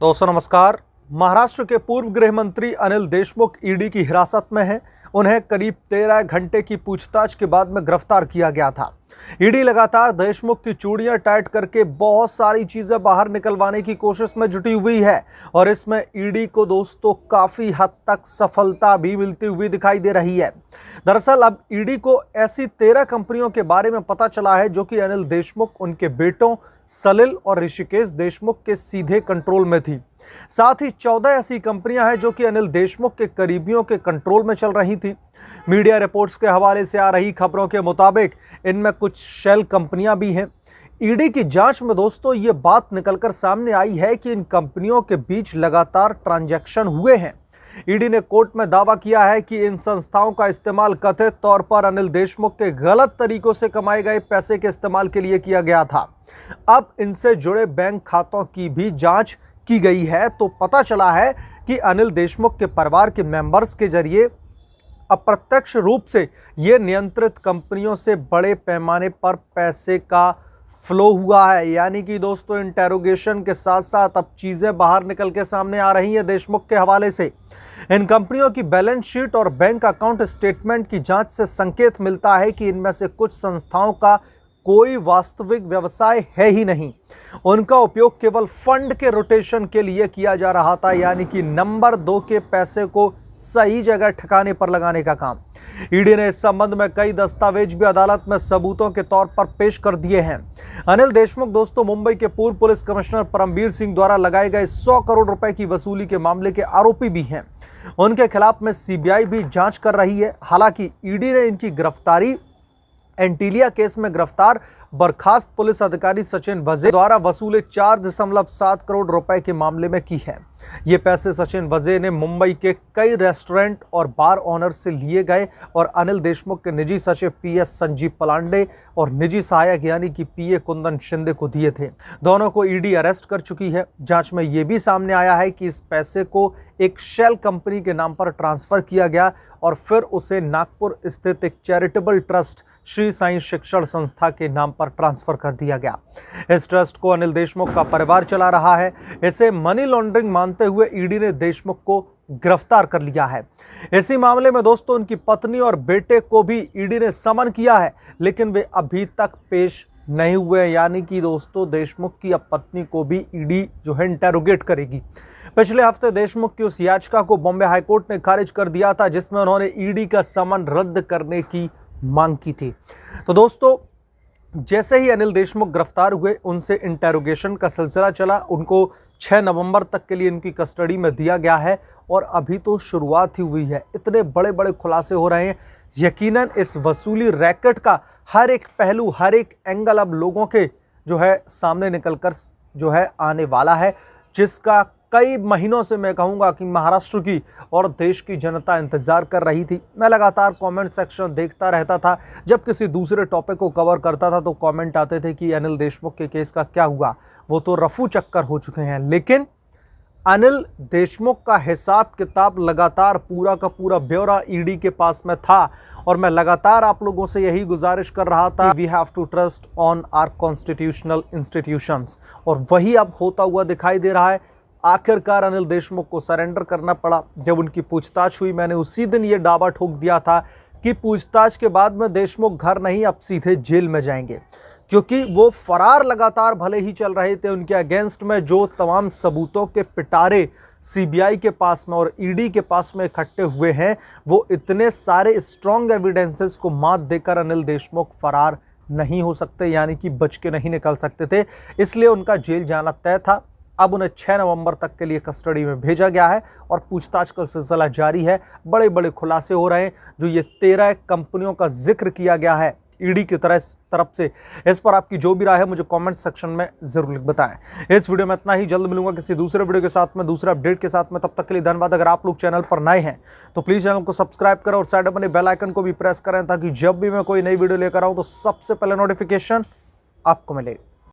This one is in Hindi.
दोस्तों नमस्कार। महाराष्ट्र के पूर्व गृह मंत्री अनिल देशमुख ईडी की हिरासत में हैं। उन्हें करीब 13 घंटे की पूछताछ के बाद में गिरफ्तार किया गया था। ईडी लगातार देशमुख की चूड़ियां टाइट करके बहुत सारी चीजें बाहर निकलवाने की कोशिश में जुटी हुई है और इसमें ईडी को दोस्तों काफी हद तक सफलता भी मिलती हुई दिखाई दे रही है। दरअसल अब ईडी को ऐसी 13 कंपनियों के बारे में पता चला है जो कि अनिल देशमुख, उनके बेटों सलिल और ऋषिकेश देशमुख के सीधे कंट्रोल में थी। साथ ही 14 ऐसी कंपनियां हैं जो कि अनिल देशमुख के करीबियों के कंट्रोल में चल रही थी। मीडिया रिपोर्ट्स के हवाले से आ रही खबरों के मुताबिक इनमें कुछ शेल कंपनियां भी हैं। ईडी की जांच में दोस्तों ये बात निकलकर सामने आई है कि इन कंपनियों के बीच लगातार ट्रांजैक्शन हुए हैं। ईडी ने कोर्ट में दावा किया है कि इन संस्थाओं का इस्तेमाल कथित तौर पर अनिल देशमुख के गलत तरीकों से कमाए गए पैसे के इस्तेमाल के लिए किया गया था। अब इनसे जुड़े बैंक खातों की भी जांच की गई है तो पता चला है कि अनिल देशमुख के परिवार के मेंबर्स के जरिए अप्रत्यक्ष रूप से ये नियंत्रित कंपनियों से बड़े पैमाने पर पैसे का फ्लो हुआ है। यानी कि दोस्तों इंटेरोगेशन के साथ साथ अब चीजें बाहर निकल के सामने आ रही हैं देशमुख के हवाले से। इन कंपनियों की बैलेंस शीट और बैंक अकाउंट स्टेटमेंट की जांच से संकेत मिलता है कि इनमें से कुछ संस्थाओं का कोई वास्तविक व्यवसाय है ही नहीं। उनका उपयोग केवल फंड के रोटेशन के लिए किया जा रहा था, यानी कि नंबर 2 के पैसे को सही जगह ठिकाने पर लगाने का काम। ईडी ने इस संबंध में कई दस्तावेज भी अदालत में सबूतों के तौर पर पेश कर दिए हैं। अनिल देशमुख दोस्तों मुंबई के पूर्व पुलिस कमिश्नर परमबीर सिंह द्वारा लगाए गए 100 करोड़ रुपए की वसूली के मामले के आरोपी भी हैं। उनके खिलाफ में सीबीआई भी जांच कर रही है। हालांकि ईडी ने इनकी गिरफ्तारी एंटीलिया केस में गिरफ्तार बर्खास्त पुलिस अधिकारी सचिन वजे द्वारा वसूले 4.7 करोड़ रुपए के मामले में की है। ये पैसे सचिन वजे ने मुंबई के कई रेस्टोरेंट और बार ऑनर से लिए गए और अनिल देशमुख के निजी सचिव पीएस संजीव पलांडे और निजी सहायक यानी कि पीए कुंदन शिंदे को दिए थे। दोनों को ईडी अरेस्ट कर चुकी है। जांच में यह भी सामने आया है कि इस पैसे को एक शेल कंपनी के नाम पर ट्रांसफर किया गया और फिर उसे नागपुर स्थित एक चैरिटेबल ट्रस्ट श्री साईं शिक्षण संस्था के नाम पर ट्रांसफर कर दिया गया। इस ट्रस्ट को अनिल देशमुख का परिवार चला रहा है। इसे मनी लॉन्ड्रिंग मानते हुए ईडी ने देशमुख को गिरफ्तार कर लिया है। इसी मामले में दोस्तों उनकी पत्नी और बेटे को भी ईडी ने समन किया है, लेकिन वे अभी तक पेश नहीं हुए। यानी कि दोस्तों देशमुख की अब पत्नी को भी ईडी जो है इंटेरोगेट करेगी। पिछले हफ्ते देशमुख की उस याचिका को बॉम्बे हाईकोर्ट ने खारिज कर दिया था जिसमें उन्होंने ईडी का समन रद्द करने की मांग की थी। तो दोस्तों जैसे ही अनिल देशमुख गिरफ्तार हुए उनसे इंटेरोगेशन का सिलसिला चला। उनको 6 नवंबर तक के लिए इनकी कस्टडी में दिया गया है और अभी तो शुरुआत ही हुई है। इतने बड़े बड़े खुलासे हो रहे हैं। यकीनन इस वसूली रैकेट का हर एक पहलू, हर एक एंगल अब लोगों के जो है सामने निकलकर जो है आने वाला है, जिसका कई महीनों से मैं कहूंगा कि महाराष्ट्र की और देश की जनता इंतजार कर रही थी। मैं लगातार कमेंट सेक्शन देखता रहता था। जब किसी दूसरे टॉपिक को कवर करता था तो कमेंट आते थे कि अनिल देशमुख के केस का क्या हुआ, वो तो रफू चक्कर हो चुके हैं। लेकिन अनिल देशमुख का हिसाब किताब लगातार पूरा का पूरा ब्यौरा ईडी के पास में था और मैं लगातार आप लोगों से यही गुजारिश कर रहा था, we have to trust on our constitutional institutions, और वही अब होता हुआ दिखाई दे रहा है। आखिरकार अनिल देशमुख को सरेंडर करना पड़ा। जब उनकी पूछताछ हुई मैंने उसी दिन ये दावा ठोक दिया था कि पूछताछ के बाद में देशमुख घर नहीं, अब सीधे जेल में जाएंगे, क्योंकि वो फरार लगातार भले ही चल रहे थे। उनके अगेंस्ट में जो तमाम सबूतों के पिटारे सीबीआई के पास में और ईडी के पास में इकट्ठे हुए हैं, वो इतने सारे स्ट्रॉन्ग एविडेंसेस को मात देकर अनिल देशमुख फरार नहीं हो सकते, यानी कि बच के नहीं निकल सकते थे। इसलिए उनका जेल जाना तय था। अब उन्हें 6 नवंबर तक के लिए कस्टडी में भेजा गया है और पूछताछ का सिलसिला जारी है। बड़े बड़े खुलासे हो रहे हैं। जो ये 13 कंपनियों का जिक्र किया गया है ईडी की तरफ से, इस पर आपकी जो भी राय है मुझे कमेंट सेक्शन में जरूर बताएं। इस वीडियो में इतना ही। जल्द मिलूंगा किसी दूसरे वीडियो के साथ में, दूसरे अपडेट के साथ में। तब तक के लिए धन्यवाद। अगर आप लोग चैनल पर नए हैं तो प्लीज चैनल को सब्सक्राइब करें और साइड में बने बेल आइकन को भी प्रेस करें ताकि जब भी मैं कोई नई वीडियो लेकर आऊं तो सबसे पहले नोटिफिकेशन आपको मिलेगी।